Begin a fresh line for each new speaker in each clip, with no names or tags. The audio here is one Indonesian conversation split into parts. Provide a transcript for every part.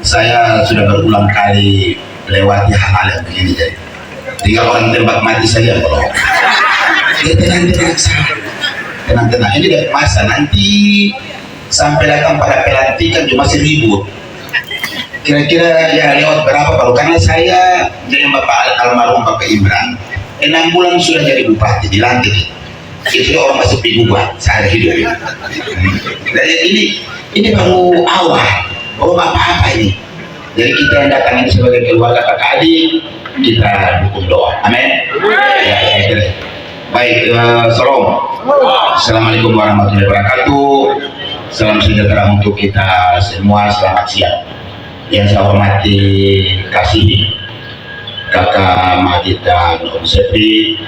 Saya sudah berulang kali melewati hal-hal yang begini, jadi tinggal orang tembak mati saja kalau tenang saja, tenang. Ini dari masa nanti sampai datang pada pelantikan cuma 1.000. Kira-kira ya lewat berapa baru, karena saya dengan Bapak almarhum Bapak Imran 6 bulan sudah jadi bupati dilantik. Itu orang masih bingung saya hidup ini. Jadi ini baru awal, belum apa-apa ini. Jadi kita yang datang ini sebagai keluarga kakak adik, kita dukung doa. Amin. Ya, saya kira. Baik, salam. Assalamualaikum warahmatullahi wabarakatuh. Salam sejahtera untuk kita semua. Selamat siang. Yang saya hormati kasih Kakak Majid dan Om Sepri,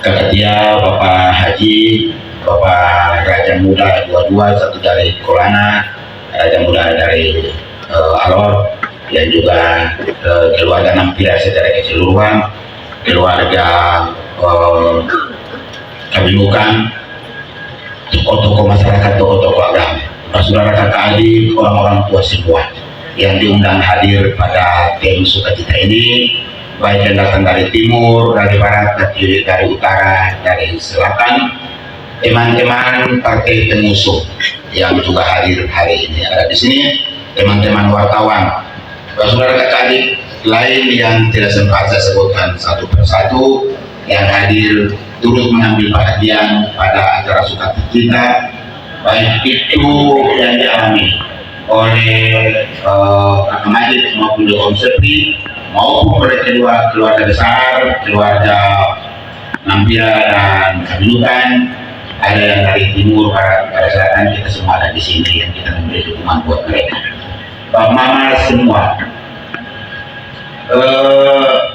Kakak Tia, Bapak Haji, Bapak Raja Muda 22, satu dari Kolana, Raja Muda dari Alor, dan juga keluarga Nampira secara keseluruhan, keluarga Kabinukan, tokoh-tokoh masyarakat, tokoh-tokoh agama, saudara kakak adik, orang-orang tua semua yang diundang hadir pada tim sukacita ini, baik yang datang dari timur, dari barat, dari utara, dari selatan, teman-teman partai pengusung yang juga hadir hari ini ada di sini, teman-teman wartawan, saudara kakak adik lain yang tidak sempat saya sebutkan satu persatu yang hadir turut mengambil perhatian pada acara sukacita kita, baik itu yang dialami oleh Kakak Majid maupun Om Sepri maupun oleh keluarga besar, keluarga Nampira dan Kabinukan, ada yang dari timur, barat, selatan, kita semua ada di sini yang kita memberi dukungan buat mereka. Pak Mama semua,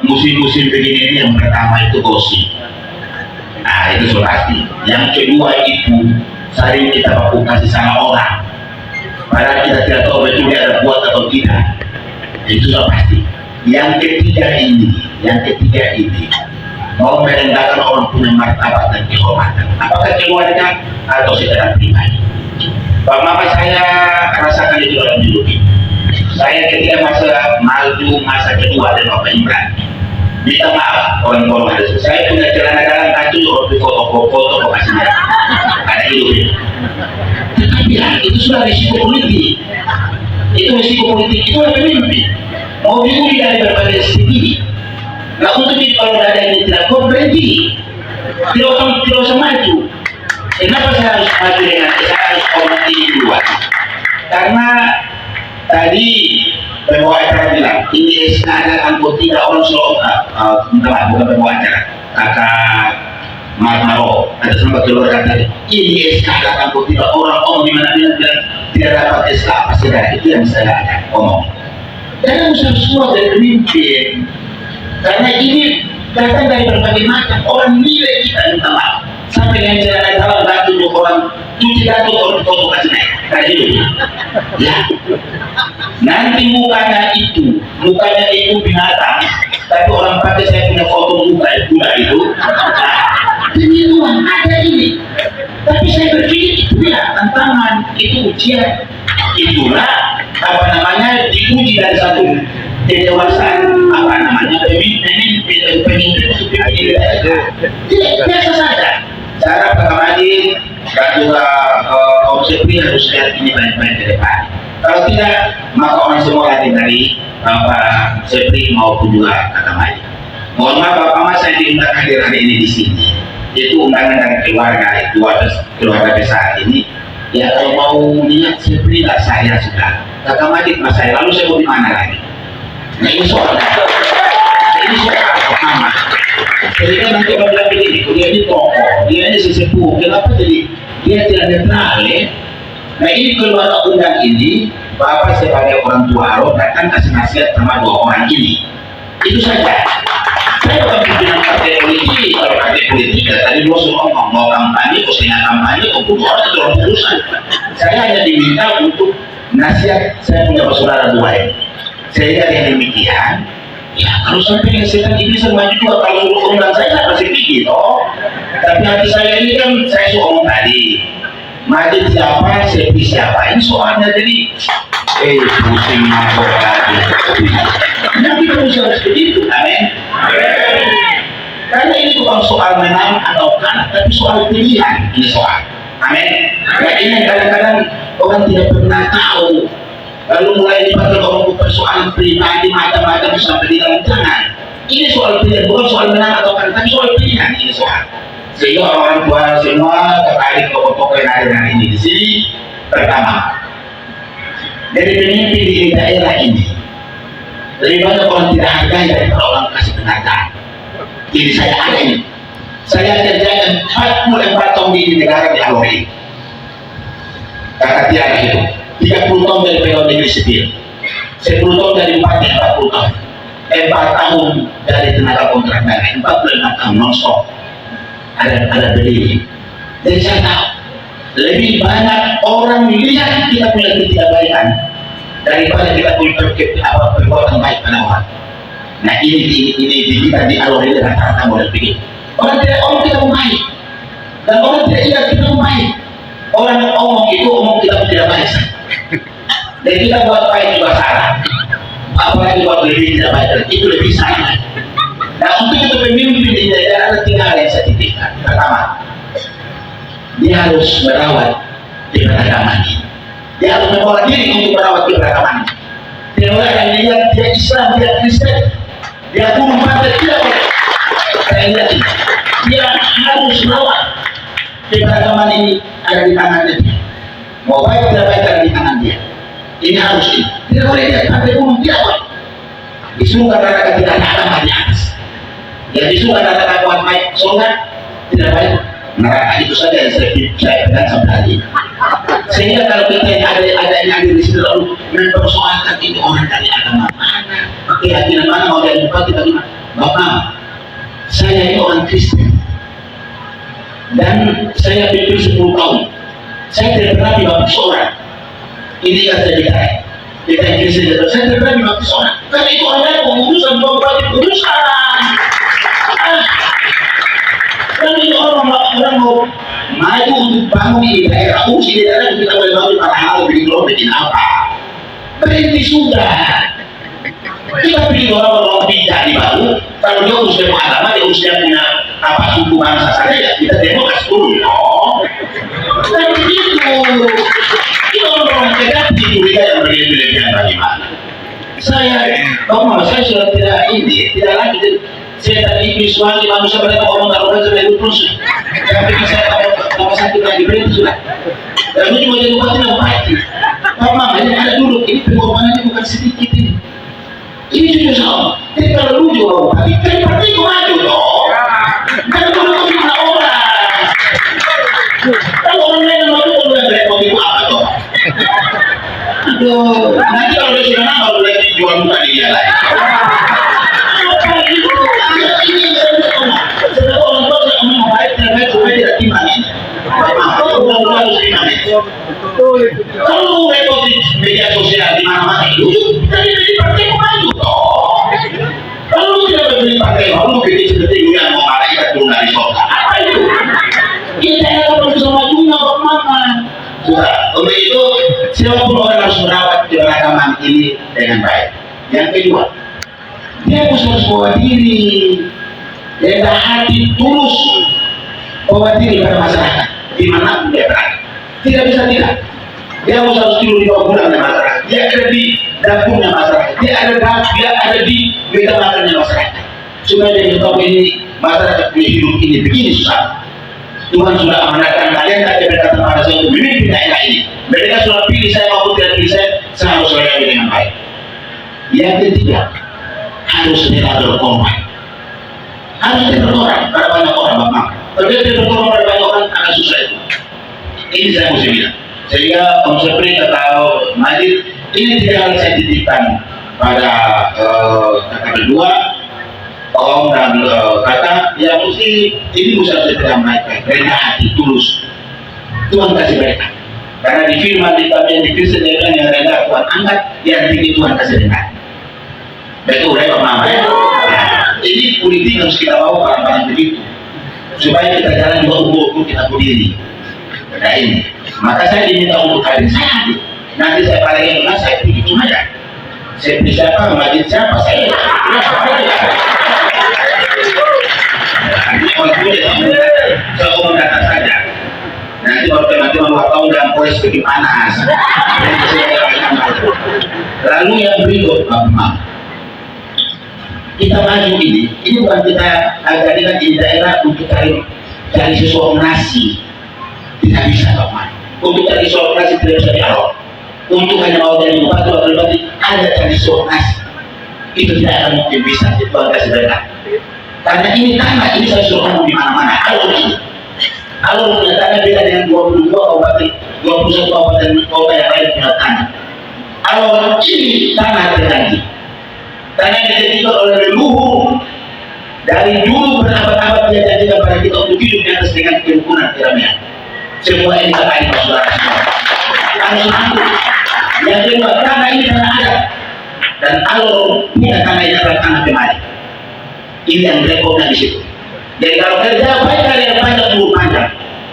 musim-musim begini ini yang pertama itu gosip, nah itu sudah pasti. Yang kedua itu sering kita baku kasih sama orang, padahal kita tidak tahu betul dia ada buat atau tidak, itu sudah pasti. Yang ketiga ini mau merendahkan orang punya martabat dan kehormatan, apakah keluarga atau secara pribadi. Pak Mama saya rasakan itu dalam hidup ini. Saya ketika masa kedua dan Bapak Imran, minta maaf orang-orang ada. Saya punya celana dalam kacau orang foto kasih ada hidup ini. Tetapi ya, itu sudah risiko politik. Itu adalah pemimpin. Mau diuji dari berbagai segi. Nah untuk itu kalau ada yang tidak kau berhenti, tidak usah maju. Kenapa saya harus maju dengan saya harus hormat ini duluan? Karena tadi pembawa acara bilang ini SKADA angkut 3 orang bukan pembawa acara, Kakak Marmaro ada sama keluarga tadi, ini SKADA angkut 3 orang di mana bilang tidak dapat SK apa saja, itu yang saya omong. Jangan usah semua dari pemimpin, karena ini datang dari berbagai macam orang nilai kita minta maaf sampai dengan celana dalam batu orang cuci batu orang foto kasih naik dari hidupnya ya. Nanti mukanya itu binatang, tapi orang pakai saya punya foto muka kuda itu penyuluhan ada ini. Tapi saya berpikir itu ya tantangan, itu ujian, itulah diuji dari satu kedewasaan pemimpin tidak biasa saja. Cara Kakak Majid dan juga Om Sepri harus lihat ini baik-baik ke depan. Kalau tidak, maka orang semua hadir dari Bapak Sepri maupun juga Kakak Majid. Mohon maaf Bapak Mas, saya diundang hadir hari ini di sini. Itu undangan dari keluarga besar ini. Ya kalau mau lihat Sepri lah saya sudah. Kakak Majid mas saya, lalu saya mau di mana lagi? Nah ini soal pertama. Jadi kan nanti kalau bilang begini, dia ini tokoh, dia ini sesepuh, kenapa jadi dia tidak netral ya? Nah ini keluarga undang ini, Bapak sebagai orang tua Aro datang kasih nasihat sama 2 orang ini. Itu saja. Saya bukan pimpinan partai politik, kalau partai politik tadi dua suruh ngomong, mau kampanye, mau setengah kampanye, mau bunuh orang itu orang urusan. Saya hanya diminta untuk nasihat, saya punya saudara 2 ini. Sehingga yang demikian, ya kalau sampai yang setan iblis maju juga, kalau suruh undang saya pasti tinggi toh. Tapi hati saya ini kan saya suruh ngomong tadi, Majid siapa, Sepi siapa, ini soalnya. Jadi pusing mabok lagi. Nah, kita bisa seperti itu, amin. Karena ini bukan soal menang atau kalah, tapi soal pilihan. Ini soal, amin. Nah, ini kadang-kadang orang tidak pernah tahu. Lalu mulai dipakai orang persoalan pribadi macam-macam sampai di dalam jangan. Ini soal pilihan, bukan soal menang atau kalah, tapi soal pilihan. Ini soal. Sehingga orang tua semua tertarik tokoh-tokoh yang ada hari ini di sini. Pertama, dari pemimpin di daerah ini lebih banyak orang tidak hargai daripada orang kasih penghargaan. Jadi saya ada ini, saya kerjakan 44 tahun di negara di Alori. Kata tiada itu 30 tahun dari pegawai negeri sipil, 10 tahun dari bupati, 40 tahun, 4 tahun dari tenaga kontrak daerah, 45 tahun non-stop. Ada berdiri. Jadi saya tahu lebih banyak orang melihat kita punya ketidakbaikan daripada kita punya perbuatan baik pada orang. Nah ini kita di Alor ini rata-rata model begini. Orang kita baik, dan orang tidak ingat kita baik. Orang omong itu omong kita tidak baik. Dan kita buat baik juga salah. Apalagi buat lebih tidak baik, itu lebih salah. Nah untuk itu pemimpin di daerah ada 3 hal yang saya titipkan. Pertama, dia harus merawat keberagaman ini. Dia harus membawa diri untuk merawat keberagaman ini. Tidak boleh yang lihat dia Islam, dia Kristen, dia burung pantai, tidak boleh. Saya lihat ini. Dia harus merawat keberagaman ini, ada di tangannya dia. Mau baik tidak baik ada di tangan dia. Ini harus ini. Tidak boleh dia pantai burung, tidak boleh. Disuruh kata-kata tidak ada agama di atas. Yang disuruh kata-kata kuat baik, sholat tidak baik. Neraka itu saja yang saya pegang sampai hari ini. Sehingga kalau kita ada yang ada di sini lalu mempersoalkan ini orang dari agama mana, keyakinan mana, mau dari bupati bagaimana? Bapak, saya ini orang Kristen dan saya pimpin 10 tahun. Saya tidak pernah dibaptis orang. Ini yang saya bicara. Kita yang Kristen, saya tidak pernah dibaptis orang. Karena itu orang lain pengurusan, bupati pengurusan. Dan ini orang mau maju untuk bangun di daerah, di daerah kita boleh bangun para hal begitu loh, bikin apa? Berhenti sudah. Kita pilih orang bijak di baru. Kalau dia usia agama, dia usia punya apa suku bangsa saja ya kita demokrasi dulu, no? Dan begitu. Ini orang negatif juga yang berlebihan bagaimana? Saya sudah tidak lagi. Saya tadi visualnya manusia mereka orang taruhan sampai terus. Tapi saya tambah sakit lagi berhenti sudah. Dan ini mau jadi bupati dan bupati. Memang ini ada duduk, ini pengorbanannya bukan sedikit ini. Ini jujur sama. Jadi kalau lu juga bupati, kan partai itu maju dong. Kan dulu itu cuma orang. Kalau orang lain yang maju, kalau yang repot itu apa dong? Aduh, nanti kalau dia sudah nama, boleh dijual bukan di dia lagi. Kalau repot di media sosial di mana-mana itu, dari partai maju toh. Kalau tidak berdiri partai baru, jadi seperti yang mau malaikat turun dari surga. Apa itu? Kita harus bisa majunya bagaimana? Sudah. Untuk itu, siapapun orang harus merawat keberagaman ini dengan baik. Yang kedua, dia harus bawa diri, rendah hati, tulus, bawa diri pada masyarakat dimanapun dia berada. Tidak bisa tidak. Dia harus tidur di bawah gudangnya masyarakat. Dia ada di dapurnya masyarakat. Dia ada di meja makannya masyarakat. Supaya dia tahu ini masyarakat punya hidup ini begini susah. Tuhan sudah amanatkan kalian dan dia berkata pada saya untuk memimpin daerah ini. Mereka sudah pilih saya maupun tidak pilih saya harus layani dengan baik. Yang ketiga, harus rela berkorban. Harus berkorban pada banyak orang, Bapak. Kalau dia berkorban pada banyak orang akan susah itu. Ini saya mesti bilang. Sehingga Om Sepri atau Majid, ini 3 hal saya titipkan pada kata kedua, Om dan kata yang mesti ini bisa saya mereka rendah hati, tulus. Tuhan kasih mereka. Karena di firman di bagian di Kristen yang rendah Tuhan angkat, yang tinggi Tuhan kasih rendah. Betul ya Pak Mama ya? Nah, ini politik harus kita bawa barang-barang begitu supaya kita jalan juga ukur kita berdiri. Nah ini, maka saya diminta untuk karir saya. Nanti saya paling enak saya pilih cuma ya. Saya pilih siapa, majid siapa saya. Saya umum data saja. Nanti kalau teman-teman waktu dalam polisi bikin panas. Lalu yang berikut, kita maju ini bukan kita jadikan di daerah untuk cari sesuatu nasi, tidak bisa Pak. Untuk cari sesuatu nasi tidak bisa dialog. Untuk hanya mau jadi bupati atau bupati ada cari sesuatu nasi, itu tidak akan mungkin bisa. Itu agak sederhana. Karena ini tanah, ini saya suruh kamu di mana-mana. Kalau punya tanah beda dengan 22 kabupaten, 21 kabupaten kota yang lain punya tanah. Kalau ini tanah terjadi. Karena dijadikan oleh leluhur dari dulu berabad-abad dia jadikan pada kita untuk hidup di atas dengan kerukunan keramaian. Semua ini kata ini masyarakat semua. Harus mampu. Yang kedua, tanah ini tanah adat dan alur punya tanah ini adalah tanah pemali. Ini yang rekodnya di situ. Jadi kalau kerja baik kalian panjang umur panjang,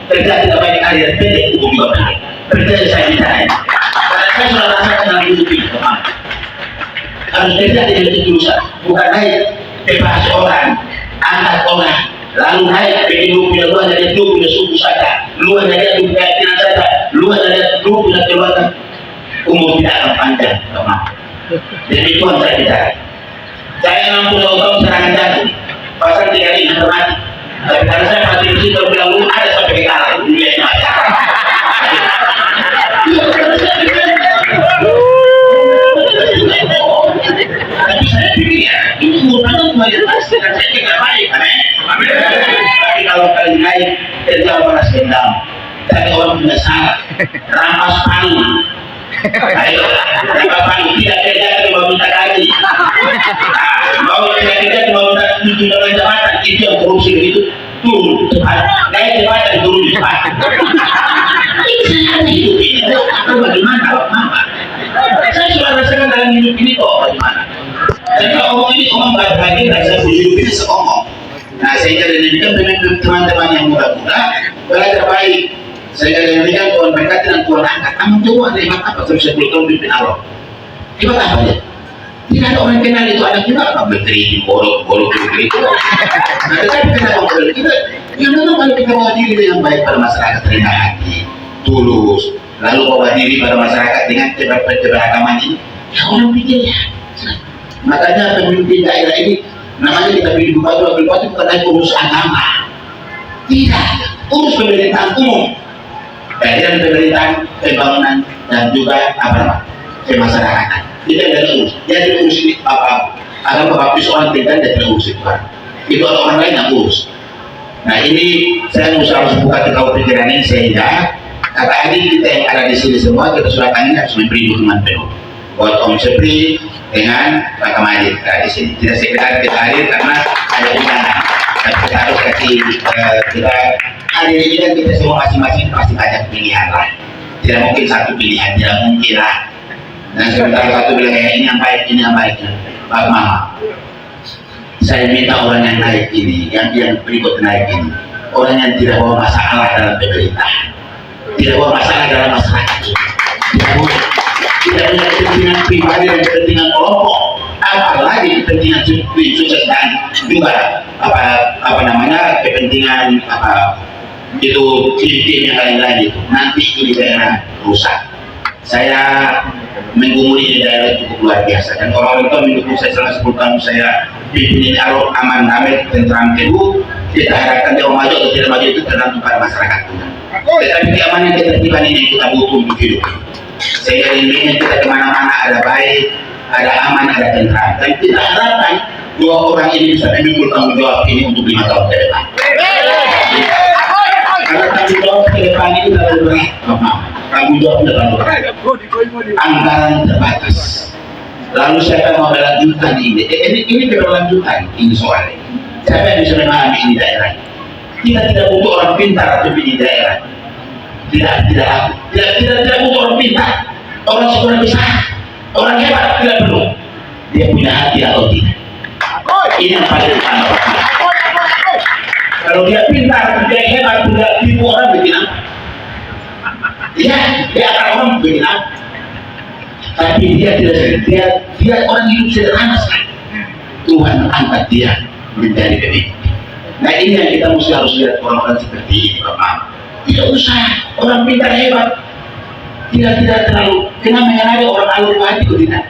kerja tidak baik kalian pendek umur juga pendek. Kerja saya bicara. Karena saya sudah rasakan dalam hidup ini, teman. Harus kerja dengan ketulusan, bukan naik bebas orang, angkat orang, lalu naik bikin lu punya luar dari lu punya suku saja, luar dari lu punya keyakinan saja, luar dari lu punya keluarga, umur tidak akan panjang, teman. Jadi itu yang saya bicara. Saya 60 tahun serangan jantung, pasal 3 ini mati. Tapi karena saya mati di situ bilang lu ada sampai kalah, dunia ini ada. Tapi saya pikir ya, ini merupakan kualitas dan saya tidak baik, amin. Tapi kalau kalian naik, kerja balas dendam, dari orang punya salah, rampas panggung. Ayo, rampas panggung, tidak kerja cuma minta gaji. Mau tidak kerja cuma minta tunjangan jabatan, itu yang korupsi itu turun cepat, naik jabatan turun cepat. Ini saya ada hidup ini, bagaimana, Mama? Saya sudah rasakan dalam hidup ini kok, bagaimana? Dan kalau omong ini omong bahagia dan saya hidup ini seomong. Nah, saya jadikan teman-teman yang muda-muda belajar baik. Saya jadikan Tuhan berkati dan Tuhan angkat. Kamu coba hebat apa 10 tahun pimpin Allah? Hebat apa dia? Tidak ada orang kenal itu anak juga apa menteri di borok itu. Nah, tetapi kenapa model kita? Ya memang kalau kita bawa diri dengan baik pada masyarakat, rendah hati, tulus, lalu bawa diri pada masyarakat dengan keberagaman ini, ya orang pikir ya. Makanya pemimpin daerah ini namanya kita pilih bupati bukan hanya urus agama, tidak, urus pemerintahan umum, bagian pemerintahan pembangunan dan juga kemasyarakatan. Tidak ada urus. Jadi urus ini apa? Ada baptis orang tinggal dan tidak urus itu orang lain yang urus. Nah ini saya harus buka tahu pikiran ini sehingga kata adik kita yang ada di sini semua kita sudah tanya harus memberi dukungan penuh buat Om Sepri dengan Pak Kamadit di sini. Tidak sekedar kita hadir karena ada undangan, tapi kita harus kasih kita hadir ini kan kita semua masing-masing pasti banyak pilihan lah. Tidak mungkin satu pilihan, tidak mungkin lah. Dan sebentar satu bilang ini yang baik, ini yang baik. Pak Mama, saya minta orang yang naik ini, yang berikut naik ini, orang yang tidak bawa masalah dalam pemerintahan, tidak bawa masalah dalam masyarakat, tidak punya kepentingan pribadi dan kepentingan kelompok, apalagi kepentingan sukses dan juga kepentingan itu tim yang lain-lain itu nanti ini daerah rusak. Saya menggumuli di daerah cukup luar biasa dan orang-orang itu mendukung saya selama 10 tahun saya pimpin ini aman, damai, tentram, teduh. Kita harapkan dia maju atau tidak maju itu tergantung pada masyarakat kita. Tetapi keamanan ketertiban ini yang kita butuh untuk hidup. Sehingga ini kita kemana-mana ada baik, ada aman, ada tentram. Dan kita harapkan dua orang ini bisa memikul tanggung jawab ini untuk 5 tahun ke depan. Karena tanggung jawab ke depan ini terlalu berat, tanggung jawabnya terlalu berat. Anggaran terbatas. Lalu siapa mau melanjutkan ini? Ini berlanjutan ini soalnya. Siapa yang bisa memahami ini daerah? Kita tidak butuh orang pintar tapi di daerah. Tidak butuh orang pintar. Orang sekolah besar, orang hebat tidak perlu. Dia punya hati atau tidak? Ini yang paling utama. Kalau dia pintar, dia hebat, tidak tipu orang begini. Ya, dia akan orang benar, tapi dia tidak sadar, dia orang hidup sederhana sekali. Tuhan angkat dia menjadi pemimpin. Nah ini yang kita mesti harus lihat orang-orang seperti ini, Bapak. Tidak usah orang pintar hebat, tidak terlalu. Kenapa yang ada orang alur hati itu tidak?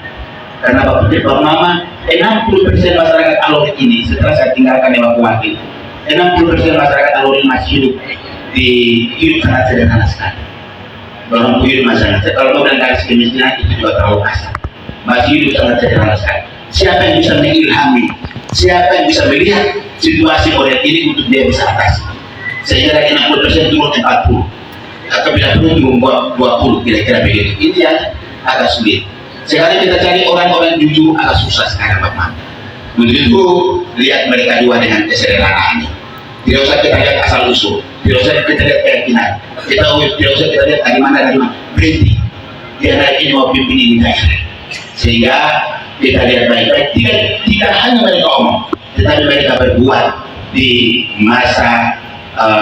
Karena Bapak Mama, 60% masyarakat alur ini setelah saya tinggalkan evakuasi, 60% masyarakat alur ini masih hidup sangat sederhana sekali. Orang hidup masyarakat, kalau mau bilang garis kemiskinan itu juga terlalu kasar. Masih hidup sangat sederhana sekali. Siapa yang bisa mengilhami? Siapa yang bisa melihat situasi model ini untuk dia bisa atasi? Sehingga dari 60% turun 40, atau bila perlu turun 20, kira-kira begitu. Ini yang agak sulit. Sekarang kita cari orang-orang jujur agak susah sekarang, Bapak. Begitu lihat mereka juga dengan kesederhanaan. Tidak usah kita lihat asal usul, tidak usah kita lihat keyakinan, tidak usah kita lihat dari mana berhenti. Dia naik ini mau pimpin ini daerah, sehingga kita lihat baik-baik. Tidak hanya mereka omong, tetapi mereka berbuat di masa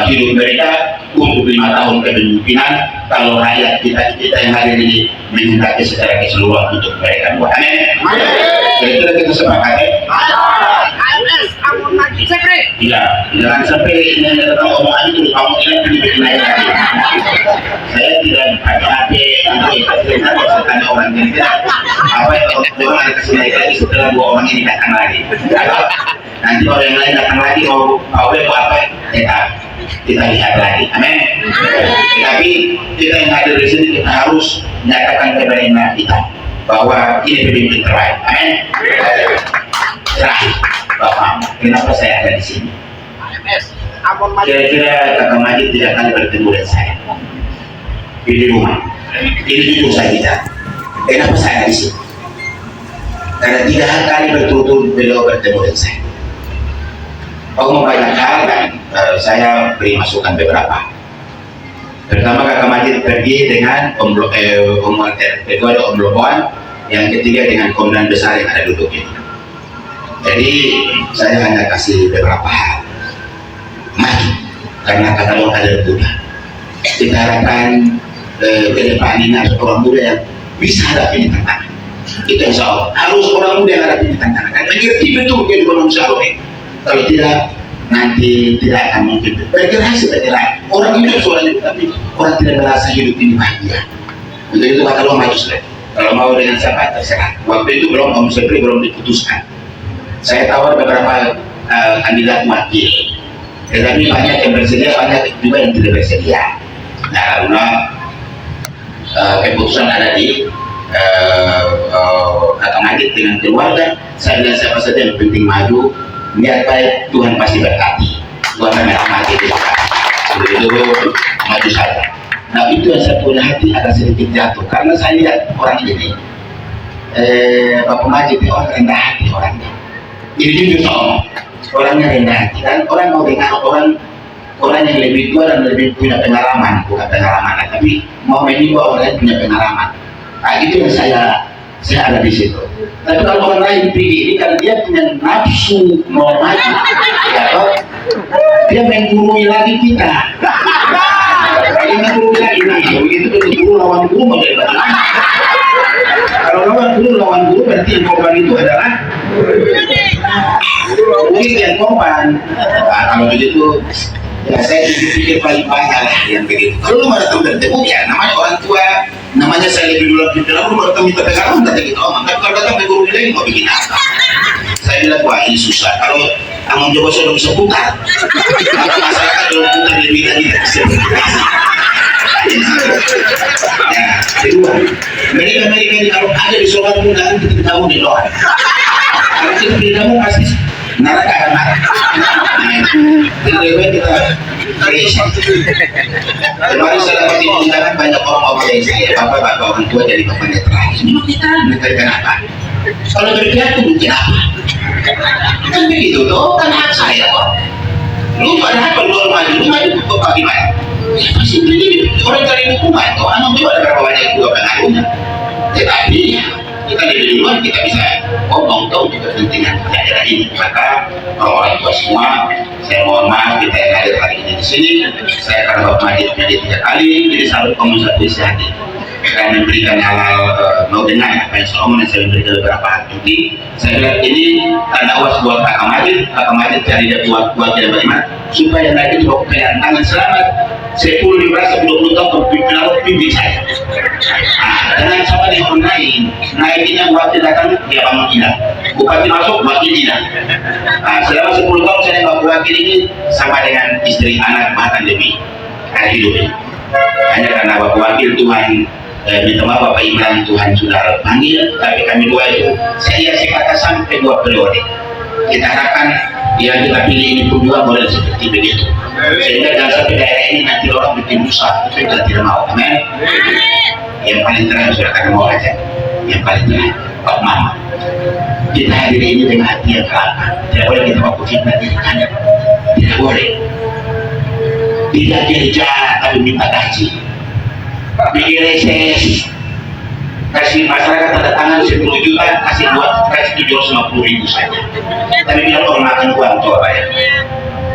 hidup mereka untuk 5 tahun kepemimpinan. Kalau rakyat kita yang hadir ini menghendaki secara keseluruhan untuk mereka buat. Amin. Jadi kita sepakat. Iya, jangan sampai ini datang omongan itu kamu ini naik lagi. Saya tidak pakai HP untuk tanya orang ini. Apa yang orang ada kasih naik lagi setelah 2 orang ini datang lagi. Nanti orang yang lain datang lagi mau apa kita lihat lagi. Amin. Tapi kita yang hadir di sini kita harus nyatakan kebenaran kita bahwa ini pemimpin terbaik. Amin. Terakhir, Bapak, kenapa saya ada di sini? Kira-kira Kakak Majid tidak akan bertemu dengan saya di rumah. Ini jujur saya tidak. Kenapa saya ada di sini? Karena 3 kali berturut-turut beliau bertemu dengan saya. Mau banyak hal dan saya beri masukan beberapa. Pertama, Kakak Majid pergi dengan kedua ada Om Loboan, yang ketiga dengan komandan besar yang ada duduk ini. Jadi saya hanya kasih beberapa hal. Mari, karena kata orang ada muda. Kita harapkan ke depan ini harus orang muda yang bisa hadapi tantangan. Itu insya Allah harus orang muda yang hadapi tantangan dan mengerti betul kehidupan manusia ini. Kalau tidak, nanti tidak akan mungkin bergerak seperti lain. Orang hidup seorang hidup, tapi orang tidak merasa hidup ini bahagia. Untuk itu kata Allah maju sudah. Kalau mau dengan siapa terserah. Waktu itu Om Sepri belum diputuskan. Saya tawar beberapa kandidat wakil, tetapi banyak yang bersedia, banyak juga yang tidak bersedia. Nah, karena keputusan ada di Kakak Majid dengan keluarga. Saya bilang siapa saja yang penting maju, niat baik, Tuhan pasti berkati. Tuhan akan mati di depan. Itu maju saja. Nah itu yang saya punya hati agak sedikit jatuh karena saya lihat orang ini, Bapak Majid itu orang rendah hati orangnya. Ini jujur soal orangnya rendah hati dan orang mau dengar orang yang lebih tua dan lebih punya pengalaman, bukan pengalaman, tapi mau menipu orang yang punya pengalaman. Nah itu yang saya ada di situ. Tapi kalau orang lain pergi ini kan dia punya nafsu mau maju, ya toh? Dia menggurui lagi kita. Dia menggurui lagi begitu guru lawan guru model. Kalau lawan guru berarti yang korban itu adalah mungkin yang korban. Nah, kalau begitu ya saya pikir paling banyak lah yang begitu. Kalau lu baru bertemu ya namanya orang tua, namanya saya lebih dulu lu baru minta pegangan kata gitu. Oh, tapi kalau datang ke guru lain mau bikin apa? Saya bilang wah ini susah. Kalau tanggung jawab saya belum bisa putar. Kalau masyarakat belum putar lebih lagi tidak bisa. Ya, kedua, mereka ini kalau ada di sholat pun jangan kita tahu di doa. Kalau kita tidak mau pasti neraka akan marah. Jadi kita beresin. Kemarin saya dapat undangan banyak orang dari saya, bapak orang tua jadi bapaknya terakhir. Ini kita kenapa? Kalau berpihak itu mungkin apa? Kan begitu tuh, kan hak saya kok. Lu ada hak kalau lu maju bapak gimana? Ya pasti ini orang cari hukuman, kok anak juga ada berapa banyak juga pengaruhnya. Tetapi kita dari duluan kita bisa ngomong tahu kepentingan daerah ini. Maka orang tua semua, saya mohon maaf kita yang hadir hari ini di sini. Saya karena Bapak Majid menjadi 3 kali, jadi selalu kamu satu isi hati dan memberikan hal-hal mau dengar apa yang saya omongin. Saya memberikan beberapa hal cuti. Saya bilang ini tanda awas buat Kakak Majid cari dia buat kita bagaimana supaya nanti dibawa pegangan tangan selamat 10, 15, 20 tahun pimpin saya. Dengan sama dengan naiknya wakil datang dia bangun hilang, bupati masuk wakil hilang. Selama 10 tahun saya bawa wakil ini sama dengan istri anak bahkan lebih hidup ini. Hanya karena bapak wakil Tuhan minta maaf Bapak Imran Tuhan sudah panggil, tapi kami dua itu saya kata sampai 2 periode. Kita harapkan yang kita pilih ini pun juga model seperti begitu, sehingga jangan sampai daerah ini nanti orang bikin rusak, itu kita tidak mau. Amin. Yang paling terakhir sudah kami mau aja, yang paling terakhir Pak Mama, kita hadir ini dengan hati yang kelapa. Tidak boleh kita waktu fitnah diri kanan, tidak boleh. Tidak kerja tapi minta gaji, bikin reses, kasih masyarakat tanda tangan 10 juta, kasih 750.000 saja. Tapi bilang orang makan uang coba ya.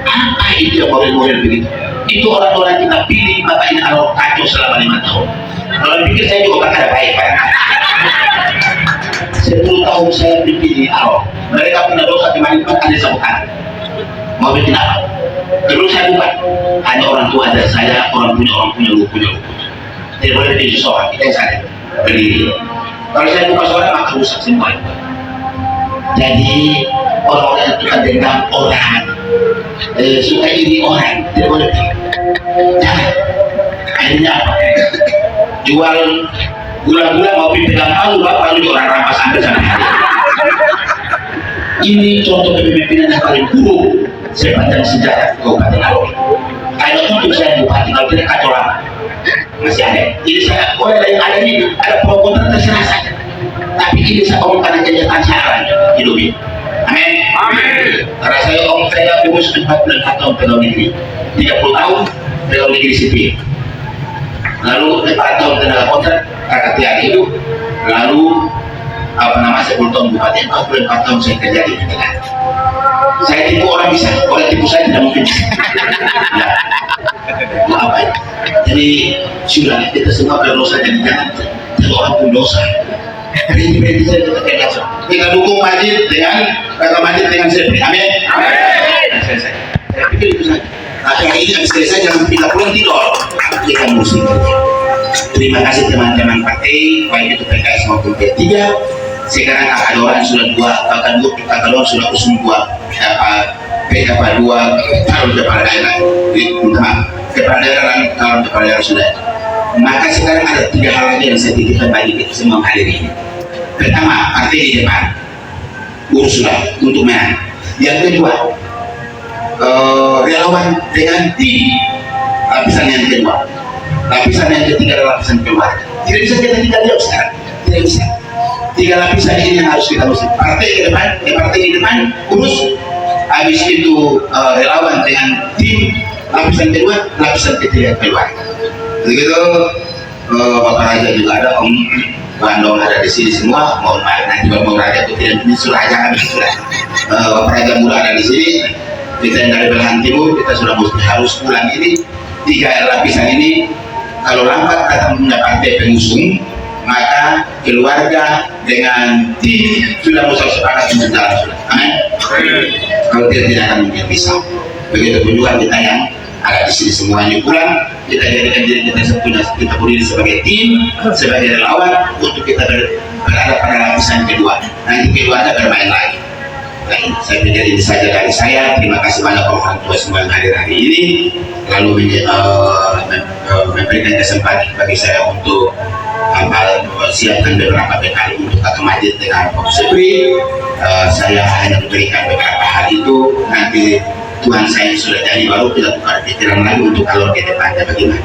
Apa itu yang model-model begitu? Itu orang-orang kita pilih, Bapak ini kalau kacau selama 5 tahun. Kalau pikir saya juga kan ada baik Pak. 10 tahun saya dipilih Ahok. Mereka punya dosa di mana ada sebutan. Mau bikin apa? Terus saya bukan hanya orang tua ada saya, orang punya lu. Tidak boleh jadi seorang kita yang sadar berdiri. Kalau saya buka suara maka rusak semua. Jadi orang-orang itu kan dendam orang, suka iri orang, tidak boleh. Jangan. Akhirnya apa? Jual gula-gula mau pegang palu, bapak lu orang rampas sampai sana. Ini contoh kepemimpinan yang paling buruk sepanjang sejarah Kabupaten Alor. Kalau untuk saya bupati, kalau tidak kacau lama masih ada. Ini saya boleh ada ini, ada pro-kontra terserah saja. Tapi ini saya omong karena kenyataan saya hidup ini. Amin. Karena saya umur 44 tahun pegawai negeri, 30 tahun pegawai negeri sipil, lalu 4 tahun tenaga kontrak kakak tiang hidup, lalu 10 tahun bupati, 44 tahun saya kerja di tengah. Saya tipu orang bisa, orang tipu saya tidak mungkin bisa. Apa ya? Jadi sudah kita semua berdosa, jadi jangan orang pun dosa. Ini saya kita dukung Majid dengan Kakak Majid dengan Sepri. Amin. Selesai. Saya pikir itu saja. Hari ini habis selesai jangan kita pulang tidur. Kita mesti kerja. Terima kasih teman-teman partai, baik itu PKS maupun P3. Sekarang Kakak Doran sudah usung 2 calon kepala daerah. Kepala daerah dan calon kepala daerah sudah. Maka sekarang ada 3 hal lagi yang saya titipkan bagi kita semua hadir ini. Pertama, partai di depan urus sudah untuk menang. Yang kedua, relawan dengan tim. Lapisan yang kedua, lapisan yang ketiga adalah lapisan keluarga. Tidak bisa kita tinggal diam sekarang, tidak bisa. 3 lapisan ini yang harus kita urus. Partai di depan urus, habis itu relawan dengan tim, lapisan kedua, lapisan ketiga keluarga. Begitu. Bapak Raja juga ada, Om Bandung ada di sini semua. Mohon maaf nanti Bapak Raja itu tidak ini sudah habis sudah. Bapak Raja Mula ada di sini. Kita yang dari belahan timur kita sudah harus pulang ini. 3 lapisan ini kalau lambat datang punya partai pengusung, maka keluarga dengan tim sudah bisa sepakat untuk jalan sudah. Amin. Kalau tidak akan mungkin bisa. Begitu pun juga kita yang ada di sini semuanya pulang, kita jadikan diri kita berdiri sebagai tim, sebagai relawan untuk kita berada pada lapisan kedua. Nanti keduanya bermain lagi. Nah, saya pikir ini saja dari saya. Terima kasih banyak orang tua semua yang hadir hari ini. Lalu memberikan kesempatan bagi saya untuk siapkan beberapa bekal untuk Kakak Majid dengan Pak Sepri. Saya hanya memberikan beberapa hal itu. Nanti Tuhan saya sudah jadi baru kita tukar pikiran lagi untuk alur ke depannya bagaimana.